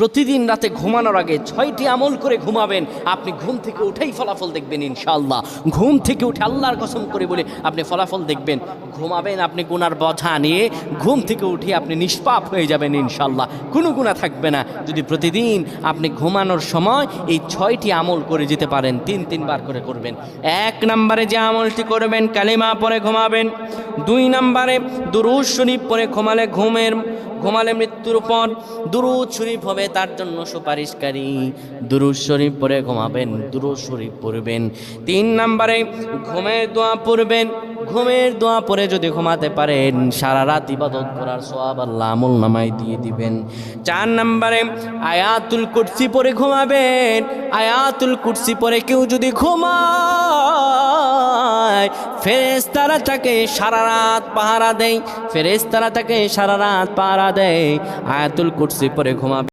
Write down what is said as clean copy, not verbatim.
প্রতিদিন রাতে ঘুমানোর আগে 6টি আমল করে ঘুমাবেন, আপনি ঘুম থেকে উঠেই ফলাফল দেখবেন ইনশাআল্লাহ। ঘুম থেকে উঠে আল্লাহর কসম করে বলে আপনি ফলাফল দেখবেন। ঘুমাবেন আপনি গুনার বোঝা নিয়ে, ঘুম থেকে উঠে আপনি নিষ্পাপ হয়ে যাবেন ইনশাআল্লাহ, কোনো গুনাহ থাকবে না। যদি প্রতিদিন আপনি ঘুমানোর সময় এই 6টি আমল করে যেতে পারেন, 3বার করে করবেন। 1 নম্বরে যে আমলটি করবেন, কালিমা পড়ে ঘুমাবেন। 2 নম্বরে দুরূদ শরীফ পড়ে ঘুমালে মৃত্যুর পর দুরূদ শরীফ হবে তার জন্য সুপারিশকারী। দুরূদ শরীফ পড়ে ঘুমাবেন, দুরূদ শরীফ পড়বেন। 3 নম্বরে ঘুমের দোয়া পড়বেন। ঘুমের দোয়া পড়ে যদি ঘুমাতে পারেন, সারা রাত ইবাদত করার সওয়াব আল্লাহ আমলনামায় দিয়ে দিবেন। 4 নম্বরে আয়াতুল কুরসি পড়ে ঘুমাবেন। আয়াতুল কুরসি পড়ে কেউ যদি ঘুমায়, ফেরেশতারা তাকে সারা রাত পাহারা দেয়। ফেরেশতারা তাকে সারা রাত পাহারা দেয়। আয়াতুল কুরসি পড়ে ঘুমাবে।